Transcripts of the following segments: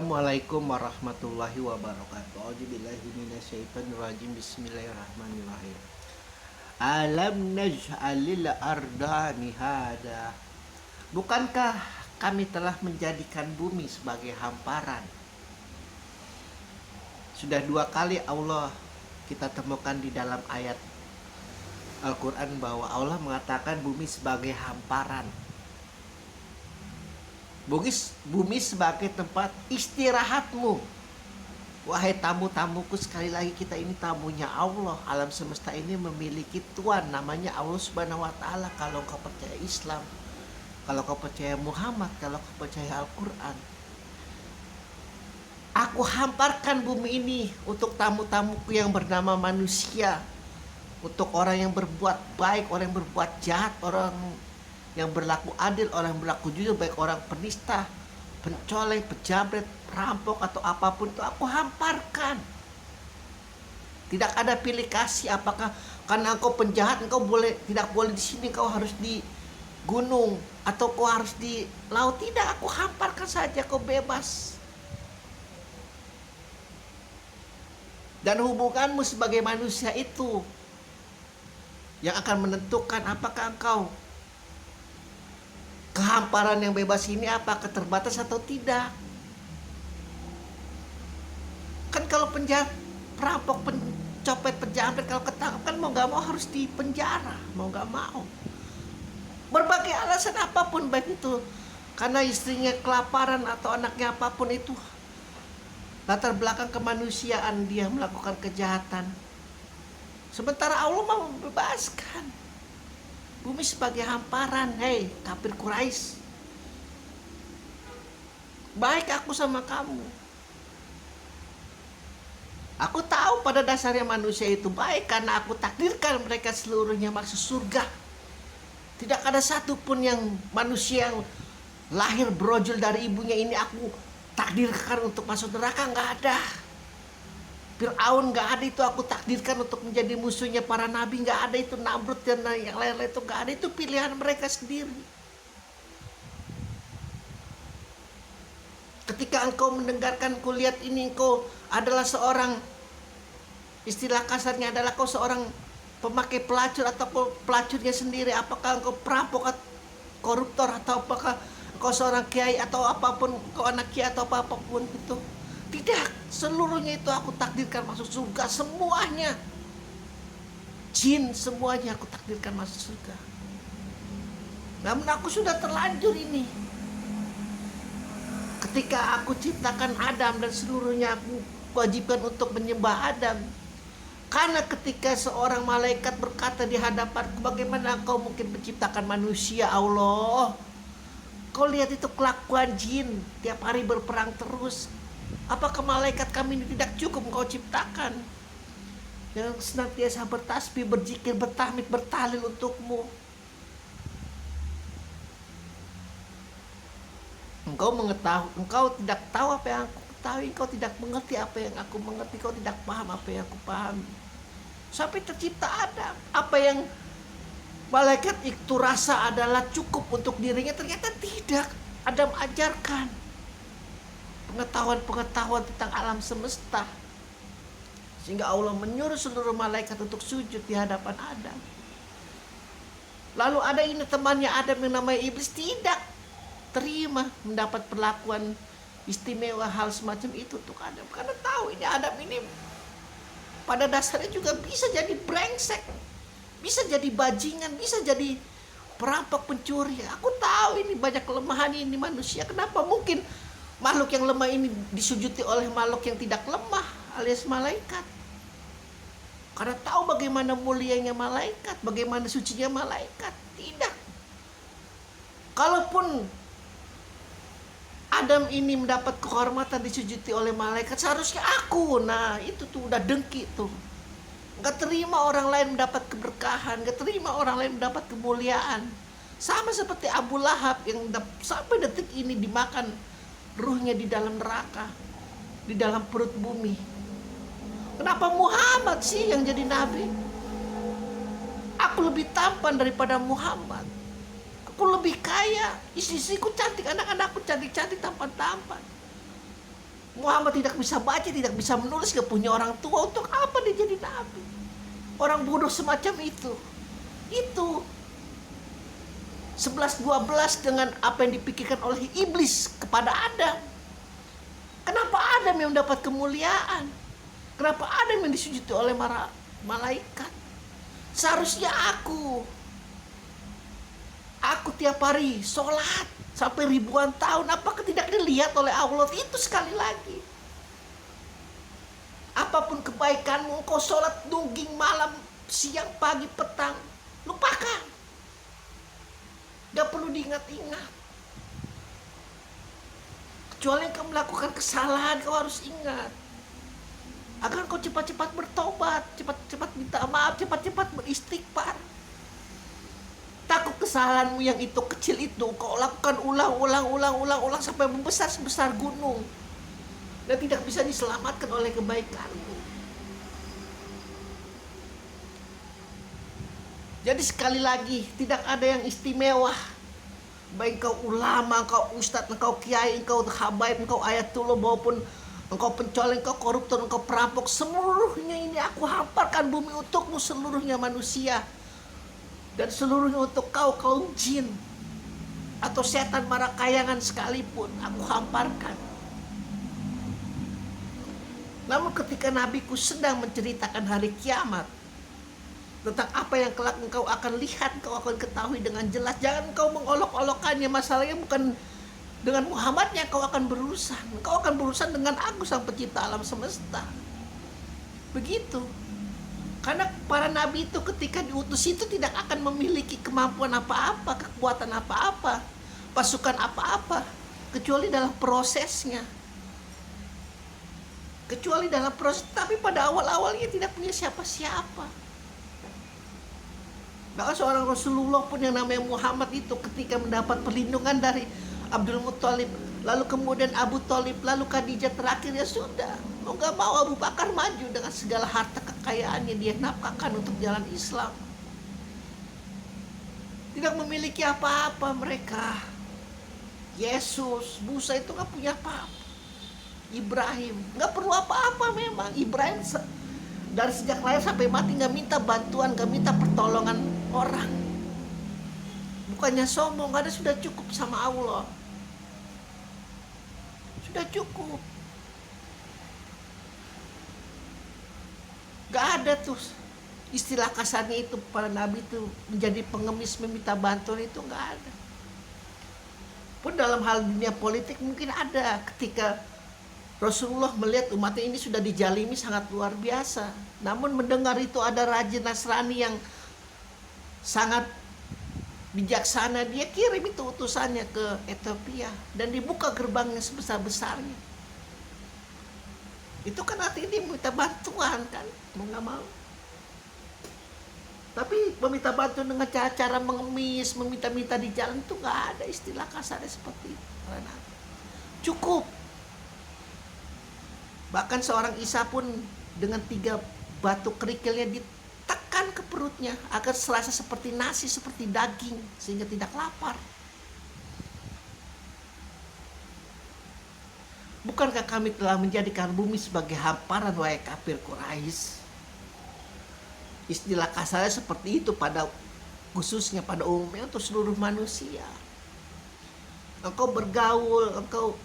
Assalamualaikum warahmatullahi wabarakatuh. A'udzubillahi minasyaitonirrajim. Bismillahirrahmanirrahim. Alam naj'alil arda mihada. Bukankah kami telah menjadikan bumi sebagai hamparan? Sudah 2 kali Allah kita temukan di dalam ayat Al-Quran bahwa Allah mengatakan bumi sebagai hamparan. Bumi sebagai tempat istirahatmu. Wahai tamu-tamuku, sekali lagi kita ini tamunya Allah. Alam semesta ini memiliki Tuhan, namanya Allah Subhanahu wa Ta'ala. Kalau kau percaya Islam, kalau kau percaya Muhammad, kalau kau percaya Al-Quran, aku hamparkan bumi ini untuk tamu-tamuku yang bernama manusia, untuk orang yang berbuat baik, orang yang berbuat jahat, orang yang berlaku adil, orang yang berlaku jujur, baik orang penista, pencoleng, pejamret, perampok atau apapun itu aku hamparkan. Tidak ada pilih kasih, apakah karena engkau penjahat engkau tidak boleh di sini, kau harus di gunung atau kau harus di laut. Tidak, aku hamparkan saja, kau bebas. Dan hubunganmu sebagai manusia itu yang akan menentukan apakah engkau kehamparan yang bebas ini apakah terbatas atau tidak. Kan kalau penjahat, perampok, pencopet, penjamret kalau ketangkap kan mau gak mau harus di penjara, mau gak mau. Berbagai alasan apapun, baik itu karena istrinya kelaparan atau anaknya, apapun itu latar belakang kemanusiaan dia melakukan kejahatan. Sementara Allah mau membebaskan. Bumi sebagai hamparan. Hei kafir Quraisy, baik aku sama kamu. Aku tahu pada dasarnya manusia itu baik karena aku takdirkan mereka seluruhnya masuk surga. Tidak ada satupun yang manusia yang lahir brojol dari ibunya ini aku takdirkan untuk masuk neraka, nggak ada. Fir'aun nggak ada, itu aku takdirkan untuk menjadi musuhnya para nabi, nggak ada itu. Namrud dan yang lain-lain itu nggak ada, itu pilihan mereka sendiri. Ketika engkau mendengarkan kulihat ini, engkau adalah seorang, istilah kasarnya adalah kau seorang pemakai pelacur atau pelacurnya sendiri. Apakah engkau perampok, koruptor, atau apakah engkau seorang kiai atau apapun, engkau anak kiai atau apapun itu. Tidak, seluruhnya itu aku takdirkan masuk surga, semuanya. Jin semuanya aku takdirkan masuk surga. Namun aku sudah terlanjur ini. Ketika aku ciptakan Adam dan seluruhnya aku wajibkan untuk menyembah Adam. Karena ketika seorang malaikat berkata di hadapanku, bagaimana kau mungkin menciptakan manusia Allah? Kau lihat itu kelakuan jin, tiap hari berperang terus. Apakah malaikat kami ini tidak cukup engkau ciptakan, yang senantiasa bertasbih, berzikir, bertahmid, bertahlil untukmu? Engkau mengetahui, engkau tidak tahu apa yang aku ketahui, engkau tidak mengerti apa yang aku mengerti, engkau tidak paham apa yang aku pahami. Sampai tercipta Adam, apa yang malaikat itu rasa adalah cukup untuk dirinya, ternyata tidak. Adam ajarkan pengetahuan tentang alam semesta, sehingga Allah menyuruh seluruh malaikat untuk sujud di hadapan Adam. Lalu ada ini temannya Adam yang namanya iblis, tidak terima mendapat perlakuan istimewa hal semacam itu untuk Adam, karena tahu ini Adam ini pada dasarnya juga bisa jadi brengsek, bisa jadi bajingan, bisa jadi perampok, pencuri. Aku tahu ini banyak kelemahan ini manusia. Kenapa mungkin makhluk yang lemah ini disujuti oleh makhluk yang tidak lemah alias malaikat? Karena tahu bagaimana mulianya malaikat, bagaimana sucinya malaikat. Tidak. Kalaupun Adam ini mendapat kehormatan disujuti oleh malaikat, seharusnya aku. Nah itu tuh udah dengki tuh. Gak terima orang lain mendapat keberkahan, gak terima orang lain mendapat kemuliaan. Sama seperti Abu Lahab yang sampai detik ini dimakan ruhnya di dalam neraka, di dalam perut bumi. Kenapa Muhammad sih yang jadi nabi? Aku lebih tampan daripada Muhammad. Aku lebih kaya, istri-istriku cantik, anak-anakku cantik-cantik, tampan-tampan. Muhammad tidak bisa baca, tidak bisa menulis, gak punya orang tua, untuk apa dia jadi nabi? Orang bodoh semacam itu. Itu 11-12 dengan apa yang dipikirkan oleh iblis kepada Adam. Kenapa Adam yang mendapat kemuliaan? Kenapa Adam yang disujuti oleh malaikat? Seharusnya aku tiap hari sholat sampai ribuan tahun, apakah tidak dilihat oleh Allah? Itu sekali lagi, apapun kebaikanmu, kau sholat nungging malam, siang, pagi, petang, lupakan, gak perlu diingat-ingat. Kecuali kau melakukan kesalahan, kau harus ingat, agar kau cepat-cepat bertobat, cepat-cepat minta maaf, cepat-cepat beristighfar. Takut kesalahanmu yang itu kecil itu kau lakukan ulang sampai membesar sebesar gunung dan tidak bisa diselamatkan oleh kebaikanmu. Jadi sekali lagi, tidak ada yang istimewa, baik engkau ulama, engkau ustadz, engkau kiai, engkau habaib, engkau ayatullah, maupun engkau pencoleng, engkau koruptor, engkau perampok, seluruhnya ini aku hamparkan bumi untukmu, seluruhnya manusia. Dan seluruhnya untuk kau, kaum jin atau setan marakayangan sekalipun, aku hamparkan. Namun ketika nabiku sedang menceritakan hari kiamat, tentang apa yang kelak engkau akan lihat, engkau akan ketahui dengan jelas. Jangan engkau mengolok-olokannya. Masalahnya bukan dengan Muhammadnya kau akan berurusan. Engkau akan berurusan dengan Aku, Sang Pencipta alam semesta. Begitu. Karena para nabi itu ketika diutus itu tidak akan memiliki kemampuan apa-apa, kekuatan apa-apa, pasukan apa-apa, kecuali dalam prosesnya. Tapi pada awal-awalnya tidak punya siapa-siapa. Bahkan seorang Rasulullah pun yang namanya Muhammad itu ketika mendapat perlindungan dari Abdul Muthalib, lalu kemudian Abu Thalib, lalu Khadijah, terakhir ya sudah, mau gak mau Abu Bakar maju dengan segala harta kekayaannya, dia nafkahkan untuk jalan Islam. Tidak memiliki apa-apa mereka. Yesus, Musa itu gak punya apa-apa. Ibrahim gak perlu apa-apa memang. Ibrahim dari sejak lahir sampai mati gak minta bantuan, gak minta pertolongan orang. Bukannya sombong, karena sudah cukup sama Allah. Sudah cukup. Gak ada tuh istilah kasarnya itu para nabi itu menjadi pengemis, meminta bantuan, itu gak ada. Pun dalam hal dunia politik mungkin ada, ketika Rasulullah melihat umatnya ini sudah dijalimi sangat luar biasa. Namun mendengar itu ada Raja Nasrani yang sangat bijaksana, dia kirim itu utusannya ke Ethiopia dan dibuka gerbangnya sebesar-besarnya. Itu kan artinya dia minta bantuan kan, mau gak mau. Tapi meminta bantuan dengan cara-cara mengemis, meminta-minta di jalan, itu gak ada istilah kasarnya seperti itu. Cukup. Bahkan seorang Isa pun dengan 3 batu kerikilnya ditekan ke perutnya agar serasa seperti nasi, seperti daging, sehingga tidak lapar. Bukankah kami telah menjadikan bumi sebagai hamparan, wahai kafir Quraisy? Istilah kasarnya seperti itu pada khususnya pada umumnya untuk seluruh manusia. Engkau bergaul, engkau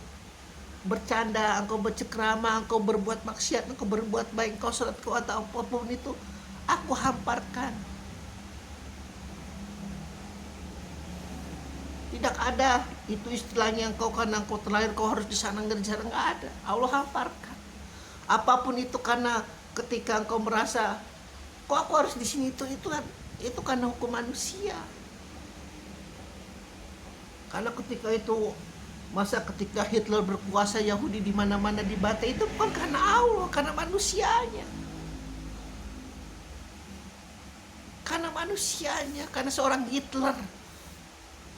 bercanda, engkau bercekrama, engkau berbuat maksiat, engkau berbuat baik, engkau sholat, engkau atau apapun itu, aku hamparkan. Tidak ada itu istilahnya engkau karena engkau terlahir kau harus di sana, nggak ada. Allah hamparkan. Apapun itu, karena ketika engkau merasa kok aku harus di sini, itu karena hukum manusia. Karena ketika itu ketika Hitler berkuasa, Yahudi di mana-mana dibantai, itu bukan karena Allah, karena manusianya. Karena seorang Hitler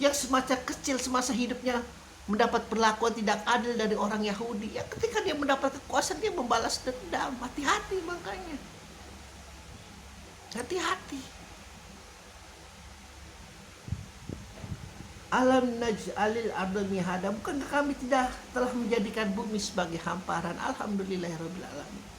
yang semasa kecil, semasa hidupnya mendapat perlakuan tidak adil dari orang Yahudi, ya ketika dia mendapat kekuasaan dia membalas dendam. Hati-hati makanya. Hati-hati. Alam naj'alil arda mihada. Bukankah kami tidak telah menjadikan bumi sebagai hamparan? Alhamdulillahirabbil alamin.